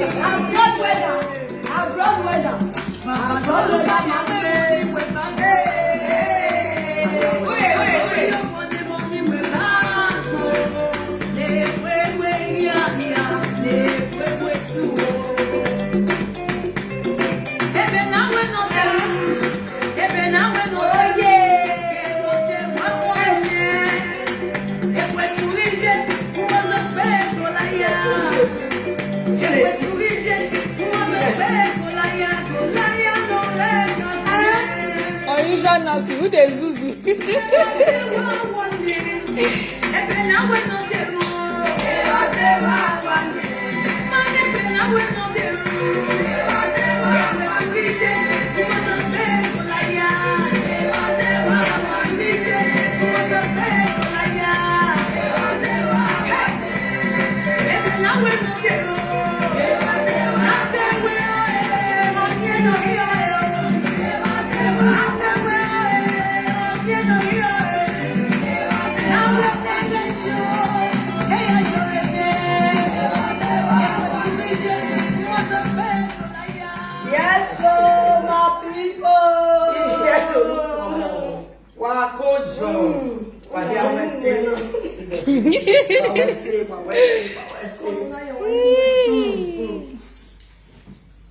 Abroad weather. Abroad weather. Abroad weather. Nasi, who dey zuzu?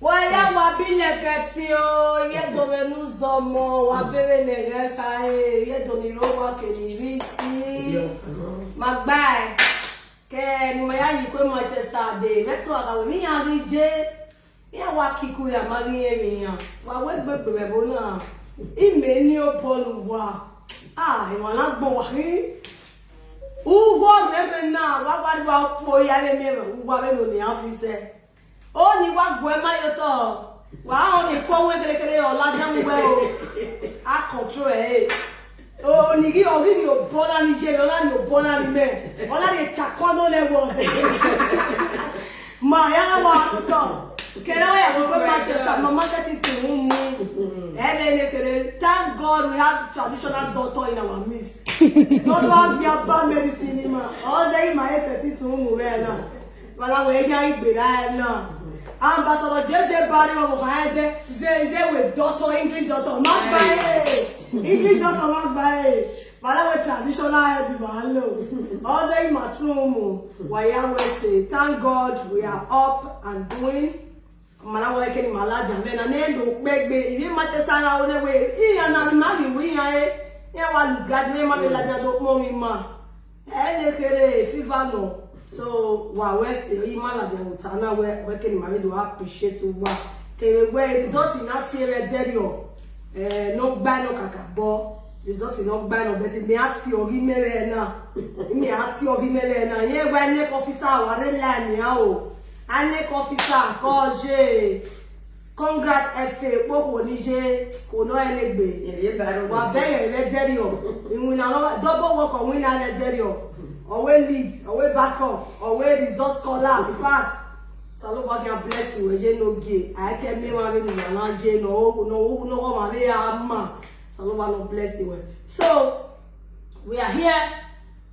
Waya wabile ketio ye domenu zomo wabere nereka ye domiro wa kenirisi magbai ke ni maya yikwe Manchester day let's walk away mi yan je ya wa kiku ya mari emi yan wa we gbegbe bo na ime ni o polu wa ìwọ̀n lágbọ̀n wà ní ugbo rẹ̀ náà wá gbádùn ọ̀pọ̀ ìyálé mẹ́rin ugbo abẹ́lò ní àfisẹ́ ó ní wá gbọ́ ẹ máyọ́tọ̀ wà á ní kọ́ wọ́n kékeré ọ̀lájámúgbẹ́ o á kọ̀ntró ẹ̀ ó ní kí orí ni ò bọ́lá ní ṣe ọlá ni ò bọ́lá ní mẹ́ ọlá ni ìtàkọ́nó lẹ́wọ̀ mà yára wà tọ̀ kẹlẹ́wọ̀ yàgò pé Manchester mama tẹ́tí tì ń mú thank God we have traditional doctor in our midst. Not one bad medicine, man. All day my SAT to move now. But I will get it now. Ambassador JJ Barry say with doctor English doctor not by English doctor not by. But I will traditional head man. All day my room. Why I say thank God we are up and doing. Malawa ekeni malaja mena nendo gbegbe ibi Manchester na one we iya na mari wi yan e wa lose guard we ma be laja do mo mi ma elekere FIFA no so wa we se yi malaja utana we ekeni mari do appreciate wa ke we result in that year derio no gba no kaka bo result no gba no bet mi ati ori mere na ye we ne officer wa re la ni a o Ane officer koje congrats FA popo ni je ko no elegbe wa bere Nigeria win double work on win Nigeria always leads always backup always result caller in fact Saloba can bless you je no gay I tell me wa ni na je no ma be ama Saloba no bless you so we are here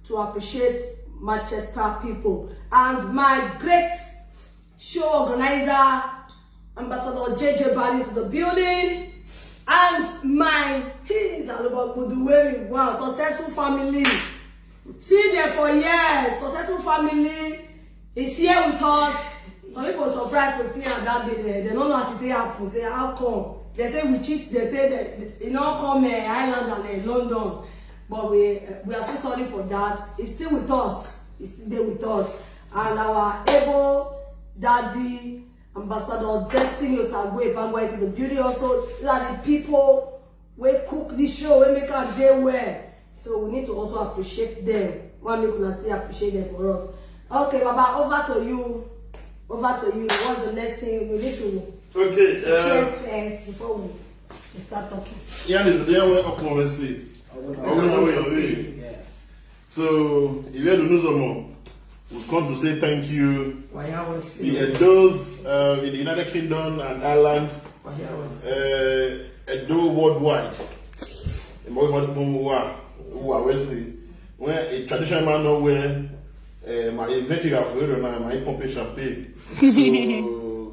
to appreciate Manchester people and my great show organizer, Ambassador JJ Barry is the building, and my he's all about Buduweri. Wow, successful family. See there for years, successful family is here with us. Some people are surprised to see her that day. They don't know how it happen. Say how come? They say we cheat. They say that you know come Ireland and London, but we are so sorry for that. He's still with us. He's still there with us, and our able Daddy, Ambassador Destiny Osagwe Bangwa is the beauty also that the people we cook this show, we make our day well. So we need to also appreciate them. One we can still appreciate them for us. Okay, Baba, over to you. What's the next thing we need to share first before we start talking? Yeah, this is the way of conversation. So if you have to know some more, we come to say thank you. Those in the United Kingdom and Ireland, Edo worldwide. When a traditional man know where my inventing of my pumping champagne. So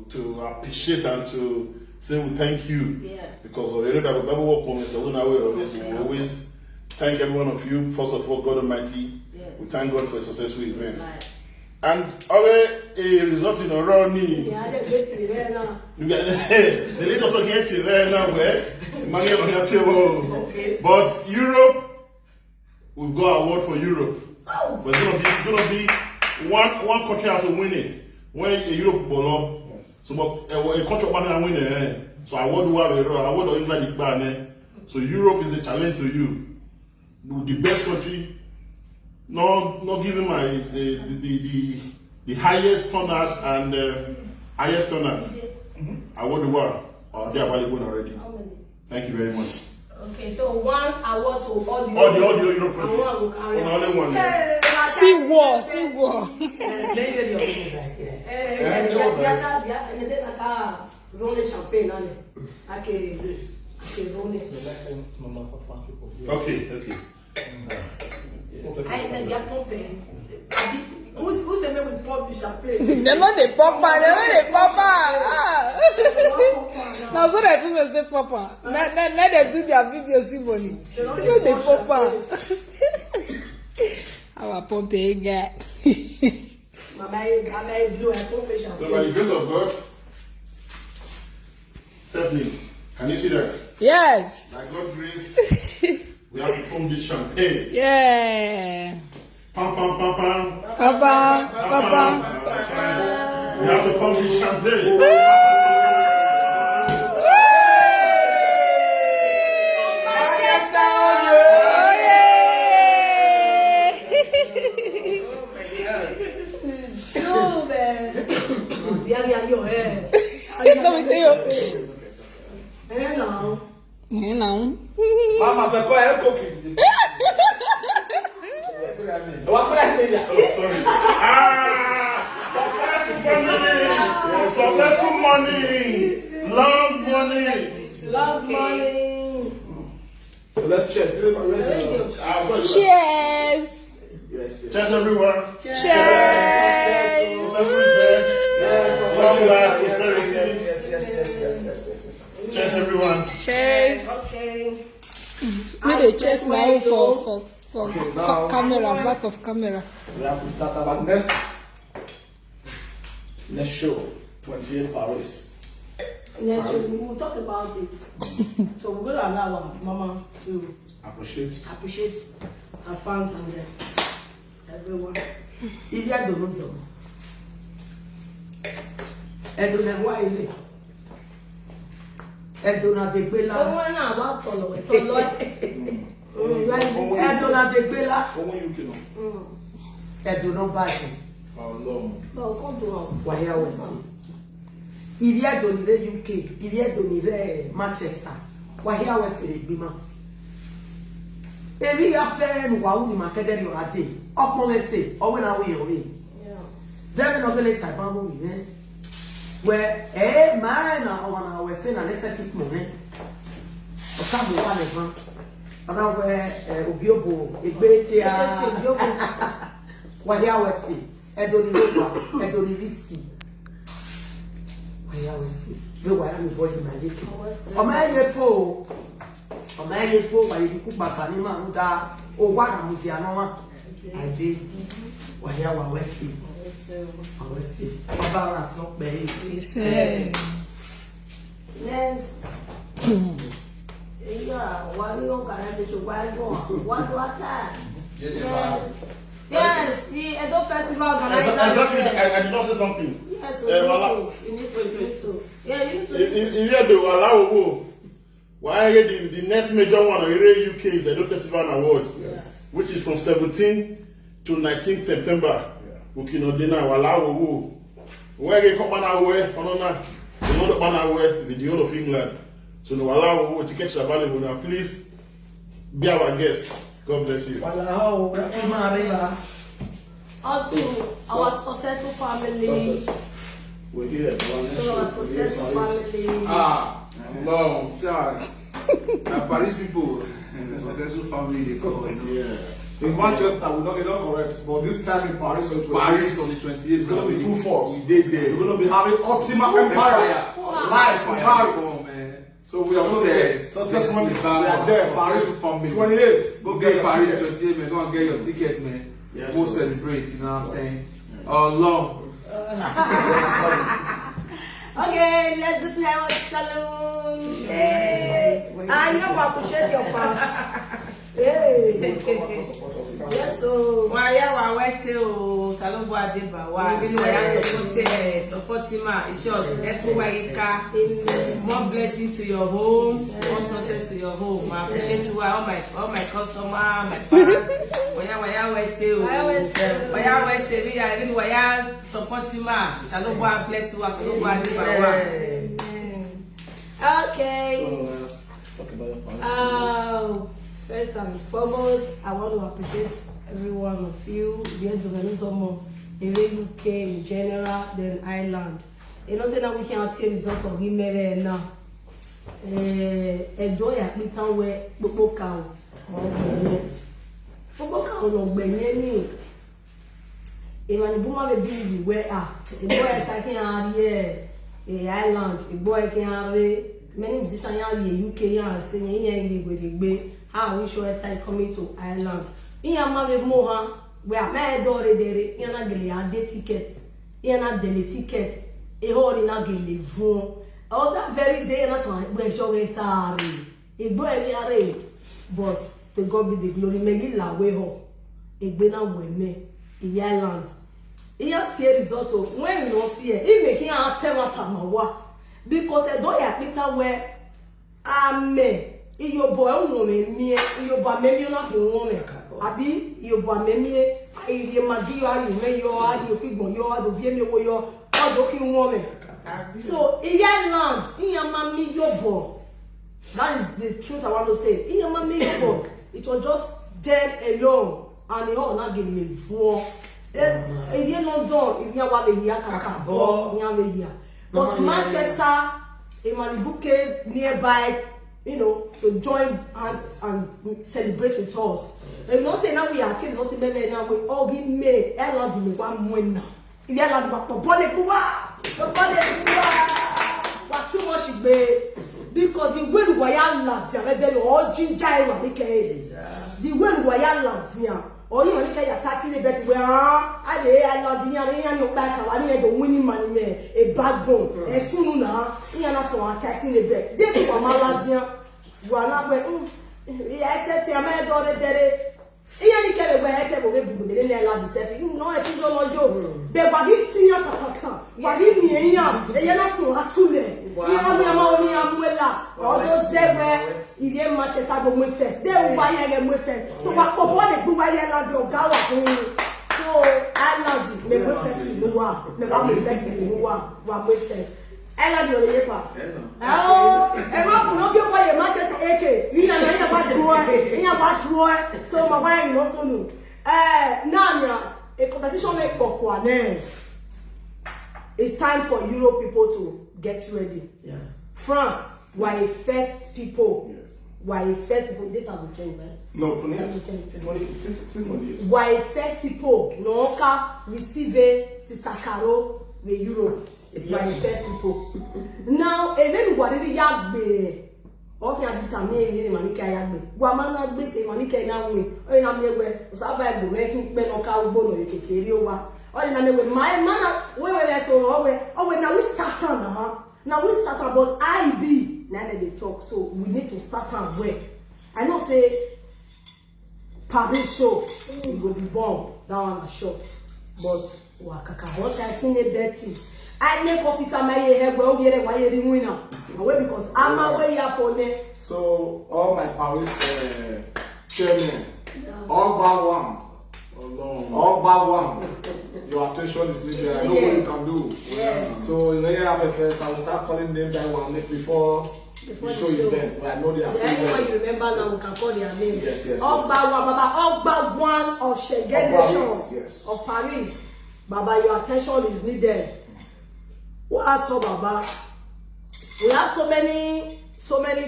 to appreciate and to say we thank you. Yeah. Because of the Bible work for me, so we always thank every one of you. First of all, God Almighty, we thank God for a successful event. Right. And already a result in a running. Yeah, they get to there now. The lady also get to there now where okay. But Europe, we've got award for Europe. Oh. But it's gonna be one country has to win it. When Europe ball up, so but a country can win it. So award or England ban. So Europe is a challenge to you. The best country, not giving the highest turnout and highest turnout. Award the world. They are available already. How many? Thank you very much. Okay, so one award to all the Europe countries. And one will carry Only one. See war. Okay. Who's the man with pop the champagne? They're not the papa. Now, so that you must say papa. Let them do their video, Simone. You know the papa. Our Pompey guy. Mama, blue and pop the So champagne. by the grace of God, Stephanie, can you see that? Yes. By God's grace, we have to pump this champagne. Yeah. Pam. Papa. We have to pump this champagne. You know. Mama, fẹ́ kọ́ ẹ kókì. Oh, sorry. Successful money. Love money. So let's check. Cheers. Yes. Cheers, everyone. Cheers. Long life, prosperity. Cheers, everyone. Cheers. Me dey cheers my own for Okay, now- camera, back of camera. We have to start about next show, 28 Paris. Next week we will talk about it. So we will allow our mama to Appreciate. appreciate her fans and everyone. Il y a de nos hommes. Elle donne moi il est. Elle donne des belles. Owó náà wà tọ̀lọ̀ Elle donne des belles. Como you can Elle donne pas. know. Báwo kọ́ dùn ọ́? Waya aussi. Il y a donné UK, il y a donné Manchester. Waya aussi les bima. Ebi ya fẹ́ nu wa wuli ma kẹ́dẹ́ ni o ade. Ọkùnrin mẹ́sẹ̀ ọwọ́ náà wọ́n yẹ̀ wọ́n yẹ̀. Zẹ́mi náà fẹ́lẹ́ tàbí àwọn wọ̀nyí mẹ́. Wẹ́ máa na ọ̀wọ́n náà wẹ̀ sẹ́ na lẹ́sẹ̀ ti kùn mẹ́. Ọ̀ká bò wà lẹ́gbọ́n. Ọ̀nà wẹ̀ òbí òbò ègbé tí a. Waya aussi. Ẹ̀dọ̀ni ló wà ẹ̀dọ̀ni rí sí. Waya aussi. Bí wàá mi bọ́ yìí máa yé kí. Ọmọ ẹ̀ yẹ fó o. Ọmọ ẹ̀ yẹ fó wàá yẹ kú bàtà ní màá ń da owó àmùtí àná wá. Àdé wàyà wà wẹ́sì. Àwẹ́sì. Wọ́n bá ara tó pẹ́ yìí. Yes. Next. Wà ní ọ̀gá rẹ̀ ti ṣùgbọ́n ẹ̀gbọ́n wà ní wáta. Yes, the Edo Festival organizer. Exactly. I did not say something. Yes, You need to. Yeah, you need to. If you do allow why the next major one in UK is the Edo Festival Award, which is from 17th to 19th September. Ukinodina allow where they come on our way, with the whole of England. So no allow tickets are available now. Please be our guest. God bless you. Wàlá o, ẹ máa rí la. Also, our successful family. We're here. So our successful family. Long, sorry. Paris people, successful family, they call it. Yeah. In Manchester, we don't correct, but this time in Paris, Paris on the 28th. it's going to be full force. We did there. We're going to be having Optima Empire live in Paris. Oh, man. So we are going to get success money. We are there. Paris Success family. 28. Go Go get get Paris Paris 28, man. Go and get your ticket, man. Yes, Go sir. celebrate, you know what I'm saying? Long. Okay, let's go to our salon. Hey. Ah, you know what? Appreciate your fans. Hey. Yes, so. Waya wa wese o Salongo Adeba wa nínú ya support ma in short Ekuwaika. More blessing to your home, more success to your home. I appreciate you all my customer, my fans. Waya wese o. Waya wese we are nínú waya support ma Salongo bless you Salongo Adeba wa. Okay. Talk about your Paris. First and foremost, I want to appreciate every one of you, the Zomo, in the UK in general, then Ireland. You know, say that we can't see results of him now. Enjoy at me town where Bobo cow no benye. Even the woman be where a boy is like here, Ireland, a boy can many musicians here, UK, saying here in the how we show Esther is coming to Ireland. In your mother moha, where my daughter did it, a ticket, daily ticket, a whole in a gilly phone. All that very day, and that's why we show Esther. A boy, but to God be the glory, make it la way home. A winner with me in Ireland. Here, tear result of when you don't see it, it make him tell what I'm because I don't have Peter where I'm iyo boy unome mie iyo ba memi na ko won abi iyo ba memi iri magi yo ari me yo ari ofigbon yo ado vie mi wo yo odo ki won me so Ireland iya mami yo bo that is the truth I want to say iya mami yo bo it was just them alone and all na give me for if London if you wa be here kaka bo nya we here but Manchester Imanibuke nearby, you know, to join and celebrate with us. And you know, say now we are teams, not maybe now we all give me Ireland in one winner. If you are not to bonnet, what too much be because the wind royal lads are very all ginger the wind royal lads here. Or you only can attack the bet where I love the young your back and I the winning money a backbone. And soon now, you are not so attacking the bet. They took a maladia. You are not where I said to my daughter that he can't wear a table with the land itself. You know, I think you're not joke. They were his senior Takata. But in the end, they are not so atule. You know, me, I'm well last. Although they were. Il y a Manchester pour me faire. Des voyages à me faire. So what for what they do voyages au Gawa. So I love it. Me me festival moi. Me pas me festival moi. Moi me faire. Elle a dit on y est pas. Ah, et moi pour nous bien voyager Manchester AK. Il y a pas droit. Il y a pas droit. So my voyage no so no. Nanya, a competition make pourquoi né. It's time for Europe people to get ready. Yeah. France were first people. Yes. Were first people. Data will change, right? No, 20 years. Were first people. No, receive Sister Carol the Europe. Were first people. Now, and then what did you have? Okay, I'm determined in Manika Yagbe. Wamana Bisi, Manika now win. Oh, I'm here where Sabai making Benoka Bono, Kekiriowa. Oh, I'm here with my man. Where so, oh, now we start on, Now we start about IB. Now they talk, so we need to start on where. I know say Paris show we will be born down on a show, but wakaka what I think they betting. I make officer my hair well here why you winner. Away because I'm away here for me. So all my Paris chairman, all bar one. Your attention is needed. I know what you can do. Yes. So in the year after first, I will start calling them that one before the show event. I know they are free. Anyone you remember now, we can call their names. Yes. Ogba one of Shege Nation yes. of Paris. Baba, your attention is needed. What Baba? We have so many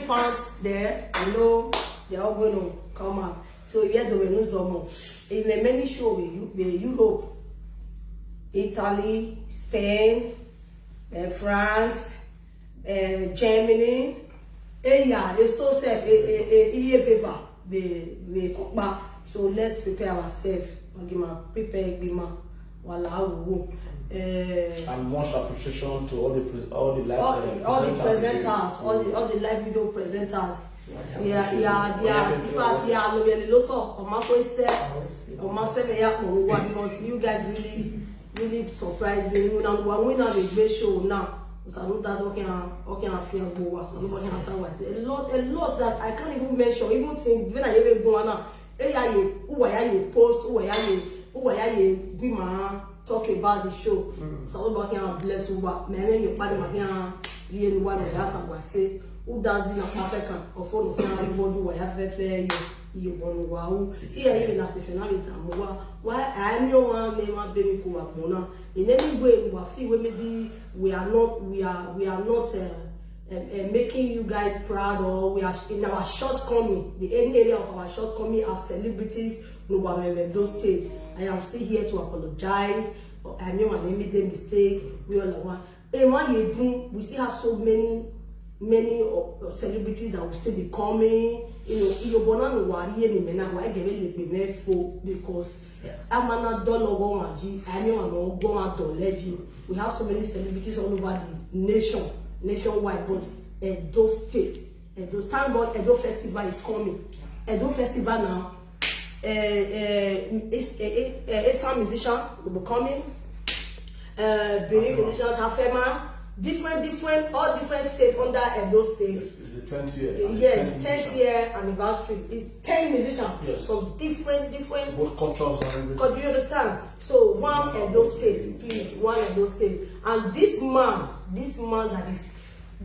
fans there. I know they are all going to come out. So yeah, the Venusomo. In the many show with Europe, Italy, Spain, France, Germany. Yeah, it's so safe. So let's prepare ourselves. Prepare and much appreciation to all the presenters, all the live video presenters. Yeah, because you guys really surprised me. When we have a great show now, that's what can feel go. A lot that I can't even mention. Even think when I even go now, post, talk about the show. So we can bless you. Who does in Africa or follow why I am your one baby in any way we feel maybe we are not making you guys proud, or we are in our shortcoming, the any area of our shortcoming as celebrities, those states. I am still here to apologize. I know my name made a mistake. We all want. We still have so many celebrities that will still be coming. Because we have so many celebrities all over the nationwide, but those states, thank God Edo Festival is coming. Edo Festival now, some musicians will be coming, Benin musicians, Hafema, different states under Edo states. It's the 10th year. Yeah, 10th year anniversary. It's 10 musicians from different both cultures and everything. Because you understand? So one Edo state, please, one Edo state. And this man that is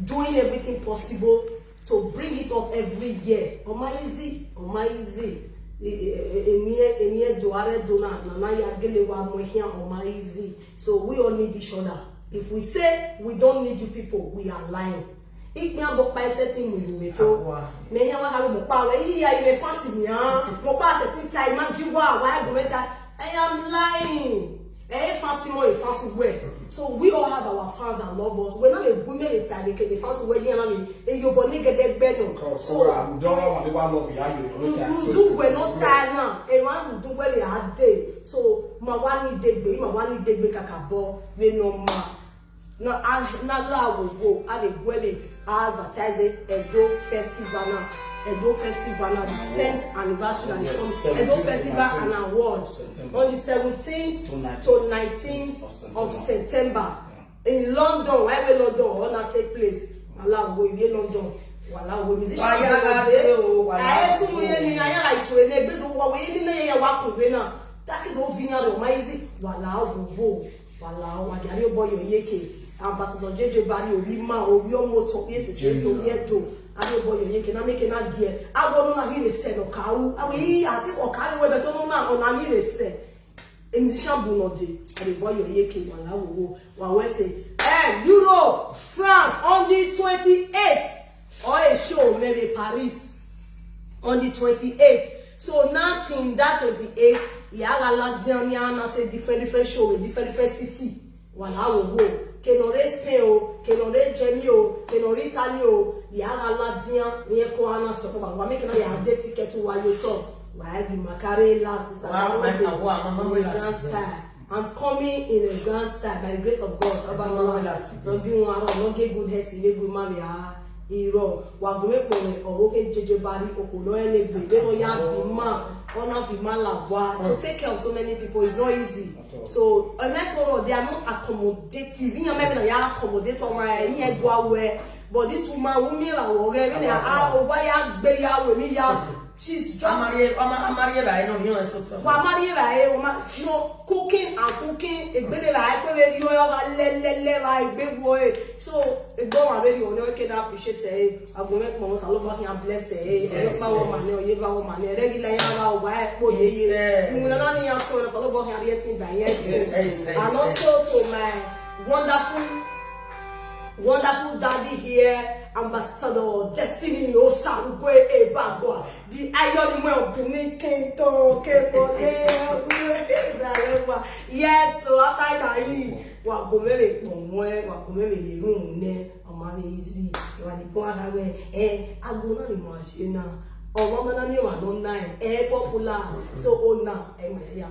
doing everything possible to bring it up every year. Omaizi. So we all need each other. If we say we don't need you people, we are lying. If me am by setting me you meto. Me here wa have mo pa we ya you fancy me mo pa setting time man give why go better. I am lying. Fancy more fancy way. So we all have our fans that love us. We're not a women the fancy wedding and you boni get that bed. So we don't want to love you. Do we're not tired now. A man will do well a hard day. So my one need degbe kakabo we no ma. Now I will go at a wedding advertising Edo Festival now. Edo Festival now, the 10th anniversary and it's on Edo Festival and Award on the 17th to 19th of September in London. Where will London will not take place? Allah will be London. Wala we musicians. I assume we ni aya like to ene gbe do wa we ni na ya wa kun we na. Taki do vinya do maizi wala wo wala wa dari boy yeke. Ambassador JJ Barry obi ma obi omo to be se so yeto. Ade boy yeke na make na die. Abo no na hi le se no kawu. Awi ati o kari we beto no na ona hi le se. Musician bu no de. Ade boy yeke wala wo wa we say Europe, France on the 28th. Or a show maybe Paris on the 28th. So nothing that 28th. Yaga Ladziana say different show with different city. Wala wo kenore Spain, kenore Germany, kenore Italy. Yaga Ladzia niye ko ana so ko ba make na ya date ticket to wa yo to. Why the Makare last sister. I'm coming in a grand style by the grace of God. Don't be one not get good head to good marry. Iro wa gbe pere owoke JJ Barry okolo elegbe they no ya the man honor the man la wa to take care of so many people is not easy. So unless they are not accommodative. You maybe na ya accommodate on my yin go away, but this woman who me la wo re ni a o wa ya gbe ya we mi ya. She's just Amarie by no you so. Wa Amarie by you know cooking egbele ba pe we yo le ba egbe boy. So egbo wa very o no can appreciate I go make mo salo ba can bless e pa wo ma ne o ye ba wo ma ne regular ya ba o ba e po ye you na ni ya so salo ba can reating by yet. And also to my wonderful daddy here Ambassador Destiny Osarugwe Ebagwa, the Iron Man Benin Kento Kepone. Yes, so after that, wa gomele pomwe, wa gomele yirune, amame easy. You are the point where agona ni machina. Or woman ni wa don nine, popular. So ona, ya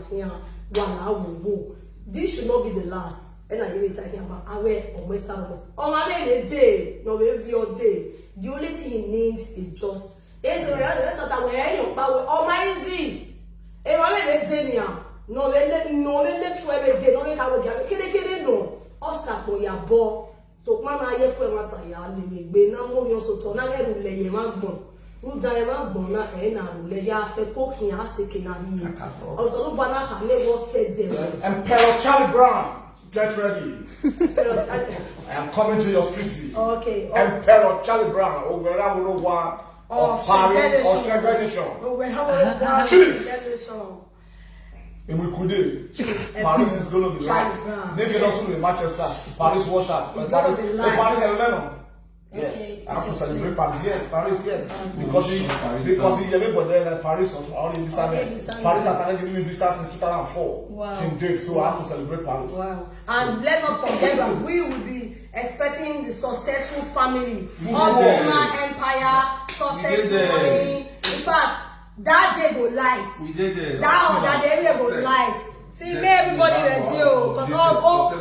wala. This should not be the last. And I even talking about aware or Western. On a day, no every day. The only thing he needs is just. Yes, that's what I wear. But oh my easy. If I let it no let you every day. No let I will get no. Osapo ya bo. So man I hear kwemata ya ni be na mo yo so to na eru le ye magbon. Who die magbon na na le ya fe ko kin aseke na yi. Also no bana ka le was said there. Emperor Charlie Brown. Get ready. I am coming to your city. Okay. Emperor Charlie Brown, Ogberawolowa of Paris, Australia. Chief. Paris is going to be right. Maybe also in Manchester. Paris wash out. Paris and Lebanon. Yes, I have to celebrate Paris. Yes, Paris. Yes, because he everybody Paris was only visa. Paris has started giving me visa since 2004. Wow. Till date, so I have to celebrate Paris. Wow. And let's not forget that we will be expecting the successful family, Ottoman Empire, successful family. In fact, that day go light. We did it. That area go light. See, make everybody ready, because all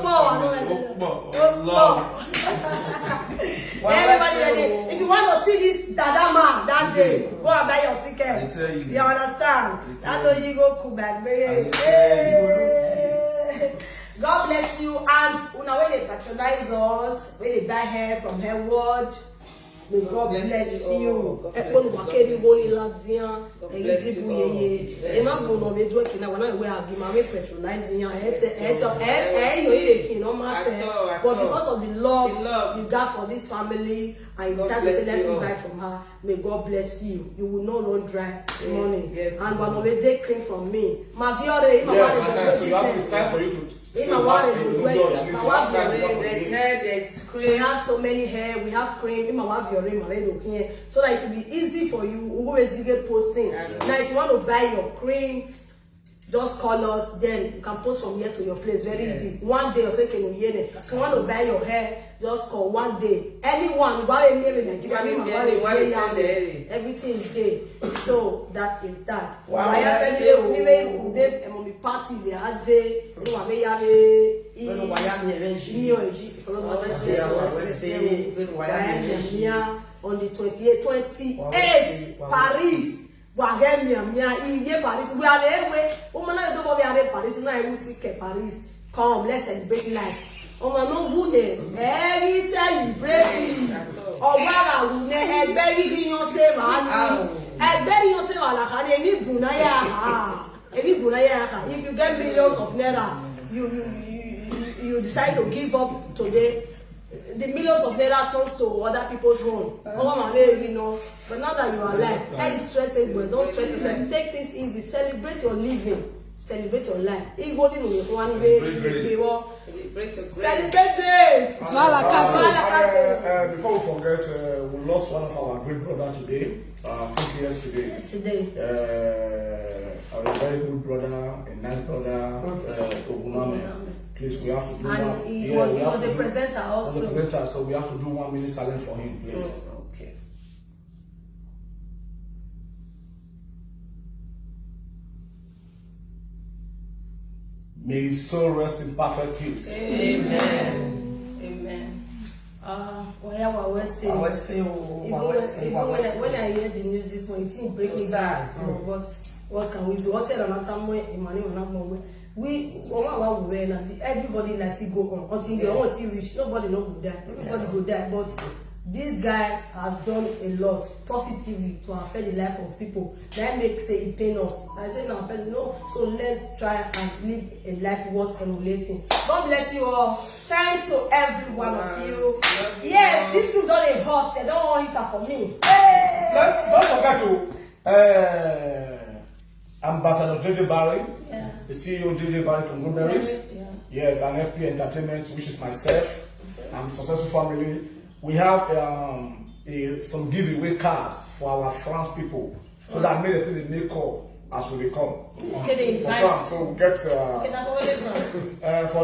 everybody ready. If you want to see this Dada man that day, go and buy your ticket. You understand? I know you go cool back, baby. God bless you. And when they patronize us, when they buy hair from Hairwood, may God bless you. But because of the love you got for this family and you decided to say let me buy from her, may God bless you. You will not run dry money. And when we take cream from me, my fiore, so you have to stand for you to. We have so many hair, we have cream, so that it will be easy for you. We always get posting. Now, if you want to buy your cream, just call us, then you can post from here to your place. Very easy. One day, if you want to buy your hair, just call one day. Anyone, everything is there. So that is that. Wow. Party they had on the 28th, Paris. Paris. We are there. Paris. Paris. Come, let's celebrate life. Celebrating. If you get millions of naira, you decide to give up today. The millions of naira turns to other people's home. But now that you are alive, don't stress yourself. Take things easy. Celebrate your living. Celebrate your life. Celebrate this. Before we forget, we lost one of our great brother today. 2 years today. Yesterday. A very good brother, a nice brother, Oguname. Please, we have to do and one. He was a presenter also. He was a presenter, so we have to do 1 minute silence for him, please. Okay. May his soul rest in perfect peace. Amen. Amen. When I hear the news this morning, it didn't break me down. But what can we do? What's it another way? Everybody likes to go on until they almost see rich. Nobody will die. Everybody will die. But this guy has done a lot positively to affect the life of people. That makes it pain us. I say now, so let's try and live a life worth emulating. God bless you all. Thanks to every one of you. Yes, this room done a hot. They don't want it for me. Hey! Don't forget to Ambassador JJ Barry, the CEO JJ Barry from Good Berries. Yes, and FP Entertainment, which is myself and Successful Family. We have some giveaway cards for our France people, so that maybe they make call as we come Okay, for France. So we get for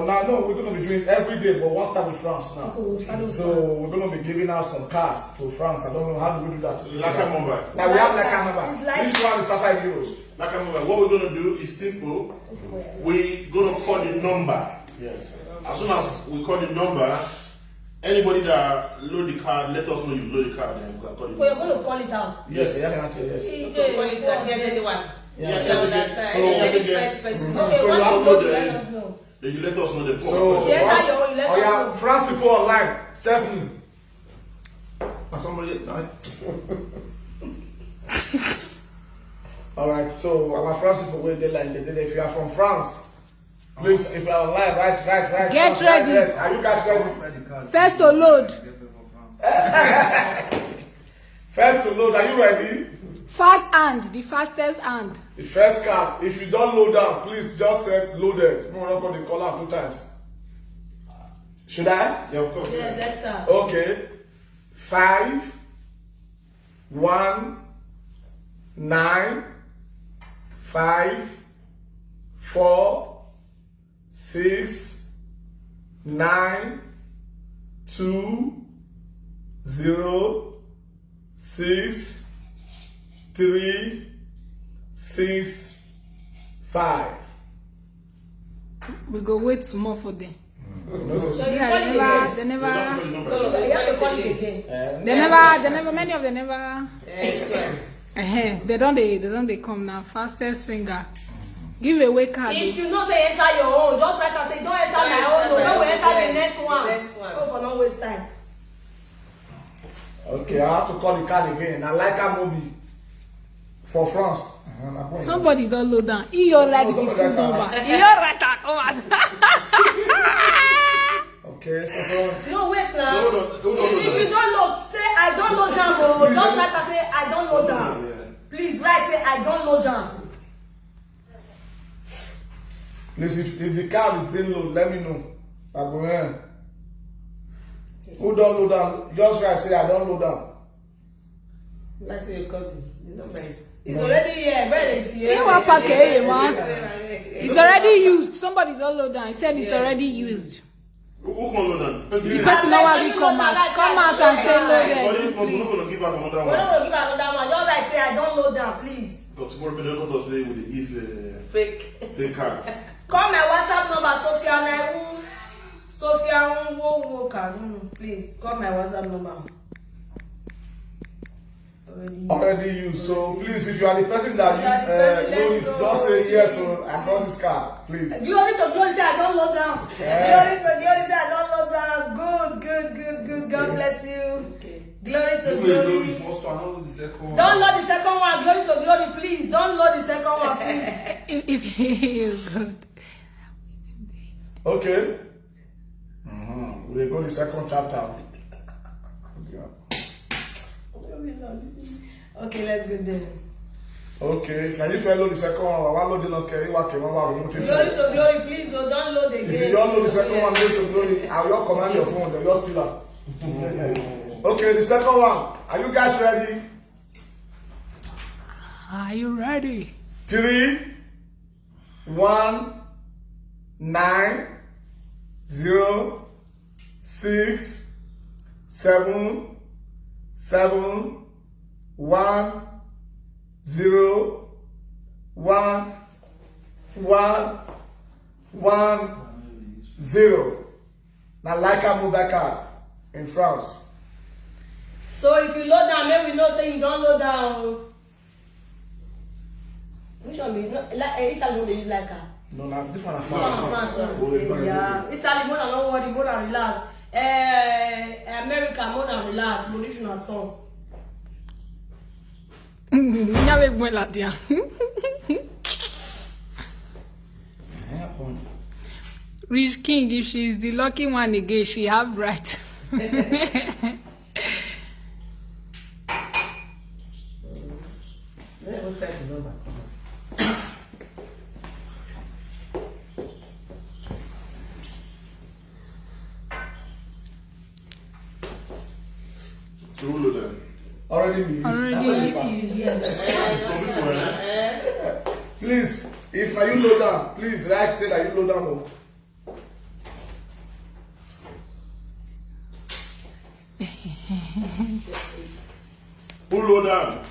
now. No, we're going to be doing every day, but one start with France now. So we're going to be giving out some cards to France. I don't know how do we do that. Laka Mobile. Now we have Laka Mobile. It's like- Each one is for €5. Laka Mobile. What we're going to do is simple. We're going to call the number. Yes. As soon as we call the number, anybody that load the card, let us know you load the card, and we can call it. So you're going to call it out. Yes. Yes. Yes. You understand? So, You're the first person. Okay, So once you you upload go, the- let us know. Then you let us know the phone. So, Yes, I know, let oh us yeah, know. France people online, Stephanie. Somebody, All right, so our France people wait there like they did. If you are from France, please, if you are online, write. Get France, ready. Yes, are you guys ready? First to load. First to load, are you ready? Fast hand, the fastest hand. The first card, if you don't load down, please just say loaded. No, we're not going to call out 2 times. Should I? Yeah, of course. Yeah, let's start. Okay. 5, 1, 9, 5, 4, 6, 9, 2, 0, 6, 3, 6, 5. We go wait some more for them. So you Yeah, call it again. they never, No, you have to call it again. many of them never. Twice. They don't come now. Fastest finger. Give away card. If you know say enter your own, just write and say don't enter my own. No, when we enter the next one. Next one. Go for no waste time. Okay, I have to call the card again. I like a movie for France. Somebody don't load down. He your right the somebody full like that. number. He your right come on. Okay, so No, wait now. Hold on. If you don't know, say I don't know down. Oh, just write and say I don't know down. Yeah. Please write say I don't know down. please, if the card is being low, let me know. I go here. Who don't load down? Just write say I don't load down. Let's say you call the number. It's already here. Where is it? You want pack it, man. It's already used. Somebody don't load down. He said it's already used. Who can load that? The person no one come out. Come out and say But loaded. if not, we're not Please. going to give out another We're one. not gonna give another one. Just write say I don't know down, please. Because tomorrow, we don't know say we give Fake. fake card. Call my WhatsApp number, Sophia Nwoka. Please call my WhatsApp number. Already used. So please, if you are the person that You are the person, load it, let's go. just say yes. So I got this card, please. Glory to glory, say I don't load down. Glory to glory, say I don't load down. Good. God bless you. Glory to glory. first one, not the second one. Don't load the second one. Glory to glory, please. Don't load the second one, please. If he good. Okay. We'll go to the second chapter. Okay, let's go there. Okay, if you follow the second one, I will load okay. You can remove it. Glory to glory, please. No, don't load again. If you don't know the second one, glory to glory, I will command your phone. Then just steal it. Okay, the second one. Are you guys ready? Are you ready? 3, 1, 9, 0, 6, 7, 1, 0, 1, 0. Now, like I move back out in France. So if you load down, then we know say you don't load down. Which one be no, like Italy they use like her. No, now this one is This one France. France. Yeah. Italy more than no worry, more than relax. America more than relax. But this not so. N'avez moi là tiens. Rich King, if she is the lucky one again, she have right. What's that number? Who load them? Already me. Already. Some people, eh? Please, if now you load down, please write say that you load down. Oh. Who load them?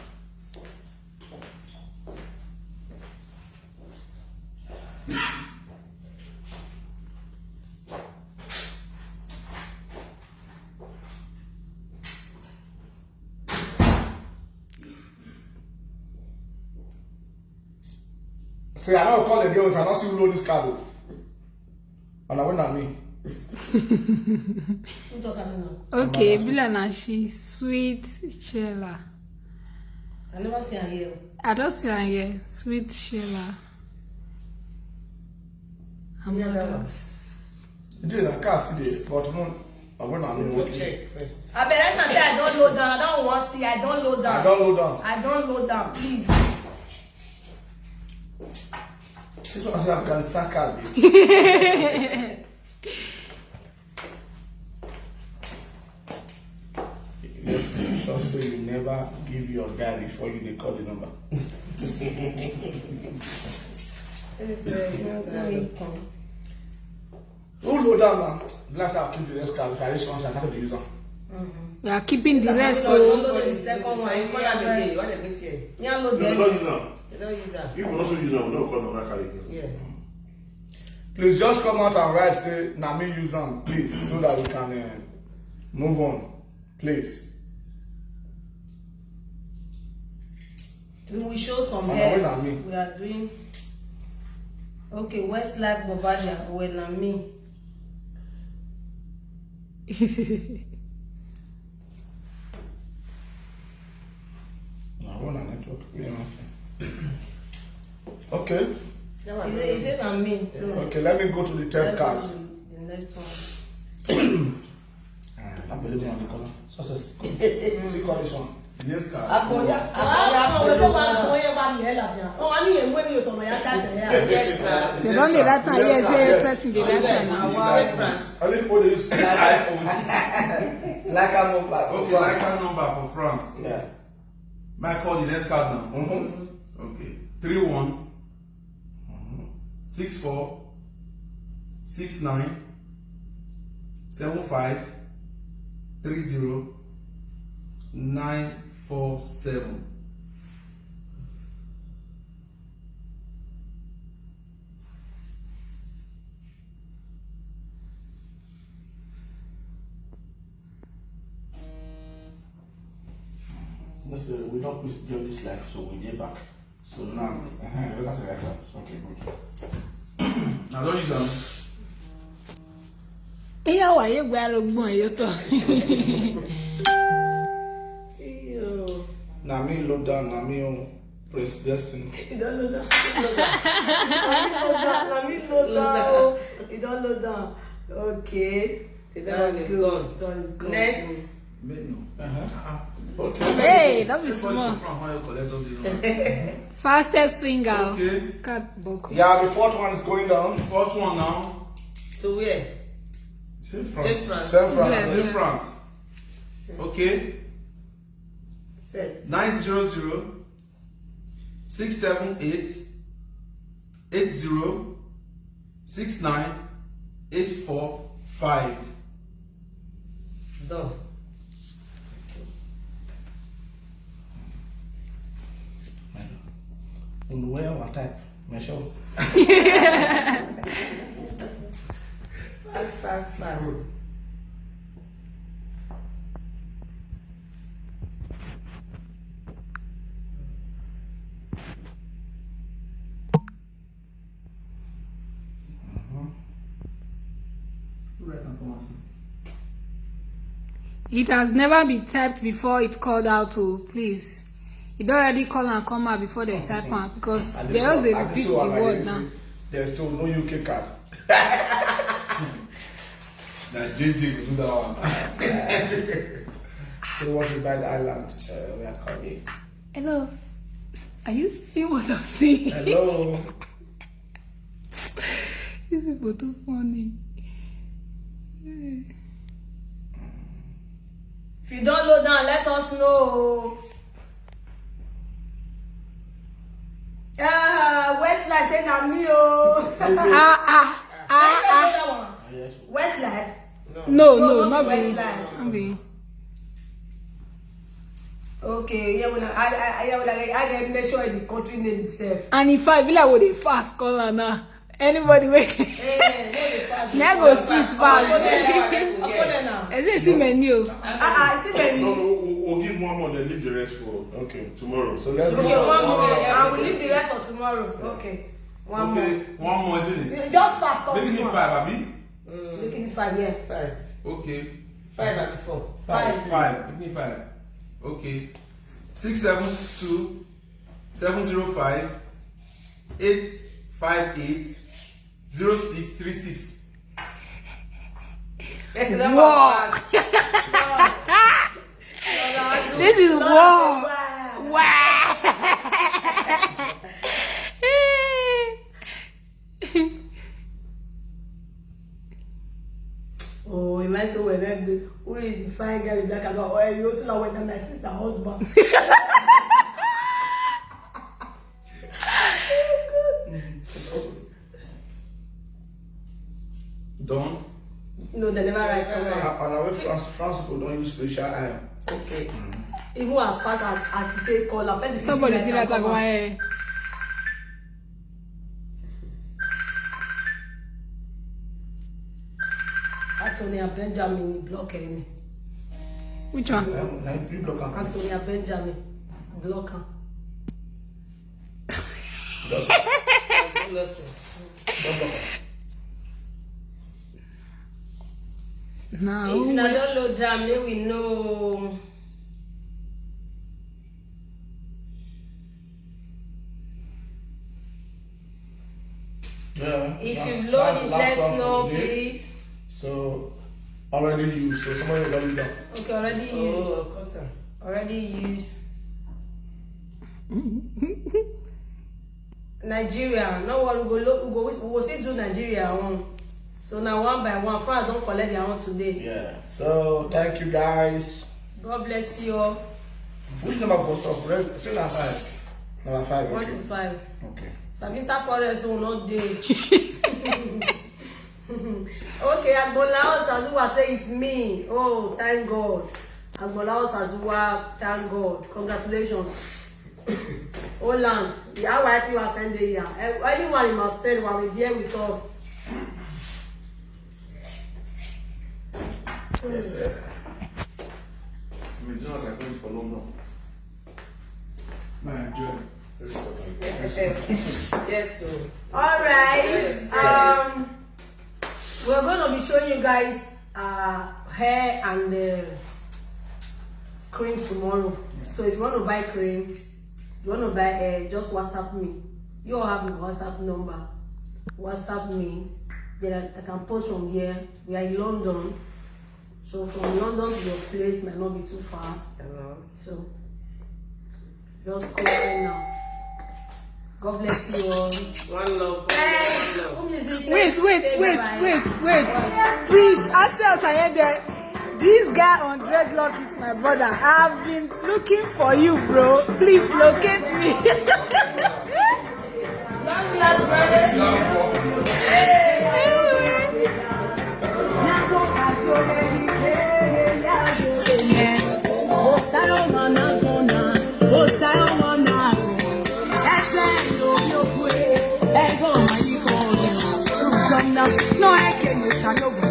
Say, I don't call the girl if I don't see you load this card. And I went at me. Okay, Bila Nashi, sweet Sheila. I never see her here. I don't see her here. Sweet Sheila. Amadas. You did, I can't see the but no, I went at me. To check first. I better not say I don't load down. I don't want to see. I don't load down. I don't load down. I don't load down, please. This one is Afghanistan card. Yes, just so you never give your guy before you call the number. Who load down now? Last I'll keep the rest card. If I reach once, I can't use them. We are keeping the rest. Don't load the second one. You call them again. You want to get here. You don't load No, them. don't use them. You don't use that. If you also use them, we don't call them carry. Yeah. Please just come out and write, say, now me use them, please, so that we can move on. Please. We show some And hair. when I mean. We are doing. Okay, Westlife Bavaria. When I mean. No, I want a network. Okay. Is it on me? So Okay, let me go to the third let's go card. to the next one. I believe in the color. Success. See call this one. Yes, card. Yes, They don't need that now. Yes, every person did that now. I think what they use iPhone. Like I'm not like. Okay, like card number for France. Yeah. May I call the next card now? Okay. 31 64 69 75 30 947. We don't put during this life, so we get back. So now, let's have the right one. Okay, good. Now don't use them. Yeah, why you go you to? Now me load down, now me on press destiny. You don't load down. Let me load down. You don't load down. Okay. That one is gone. That one is gone. Next. Menu. Okay. Hey, that be small. From how you collect all the Fastest finger. Okay. Cut book. Yeah, the fourth one is going down. Fourth one now. So where? Saint Saint France. France. San France. Yes. Saint France. Okay. Set. 900 678 80 69 845. Done. On where what type? Measure. Fast. It has never been typed before it called out to please. It already call and come out before they type out because they always repeat the word now. There's still no UK card. Now JJ will do that one. So what is that island? We are calling. Hello. Are you seeing what I'm saying? Hello. These people too funny. If you don't load down, let us know. Westlife say na me oh. Westlife. No, not be. Okay, yeah, I make sure the country name itself. And if I be like, what they fast call her now? Anybody wake? Never sweet fast. Is it see menu? See menu. No, we'll give one more and leave the rest for tomorrow. So let's Okay, one more. I will leave the rest for tomorrow. Okay. One more. One more, isn't it? Just fast. Making it 5, Abi? Making it 5, yeah. 5. Okay. 5 and 4. 5. Making it 5. Okay. 672 705 858 0636. Wow. This is wow. Wow. Oh, you might say, well, who is the fine girl in black and white? Oh, you also know when my sister husband. Done. No, they never write comments. And away France people don't use spiritual eye. Okay. Even as fast as you take call, a person Somebody see that come out. why? Antonia Benjamin block him. Which one? You block am. Antonia Benjamin block him. Listen. No. If you don't load down, then we know. Yeah. If you load it, let us know, please. So already used. So somebody will let down. Okay, already used. Oh, cotton. Already used. Nigeria. Now what we go still do Nigeria one. So now one by one, France don't collect their own today. Yeah. So thank you guys. God bless you all. Which number for stop? Still number 5. Number 5. 1 Okay. to 5. Okay. Mr. Forest will not do. Okay, Agbola Osazuwa say it's me. Oh, thank God. Agbola Osazuwa, thank God. Congratulations. Holland, the RYT was sending here. Anyone you must send will be here with us. Yes, sir. Jonas are going for London. Man, John. Yes, so. All right. Yes, We're going to be showing you guys hair and cream tomorrow. So if you want to buy cream, you want to buy hair, just WhatsApp me. You all have my WhatsApp number. WhatsApp me. Then I can post from here. We are in London. So from London to your place might not be too far. So just call me now. God bless you all. One love. Wait. Please, ourselves are here there. This guy on dreadlock is my brother. I've been looking for you, bro. Please locate me. Long last brother. No, I can't use a no good.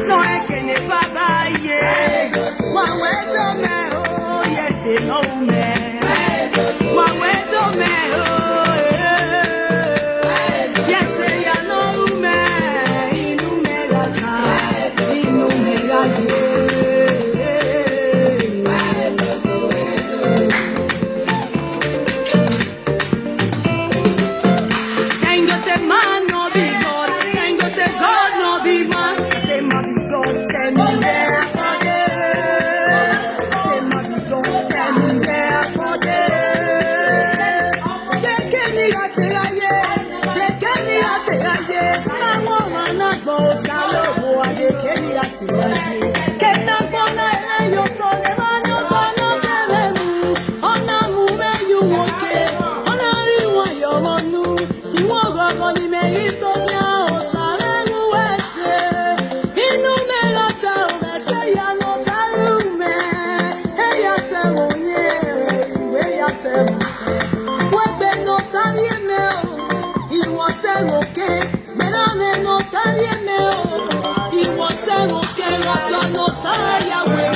No, I can't baba ye. One way to me, oh yes, no man. One way to me, oh yes, ya no man. Inu me rata. Kenya, He was saying, okay, I don't know, say,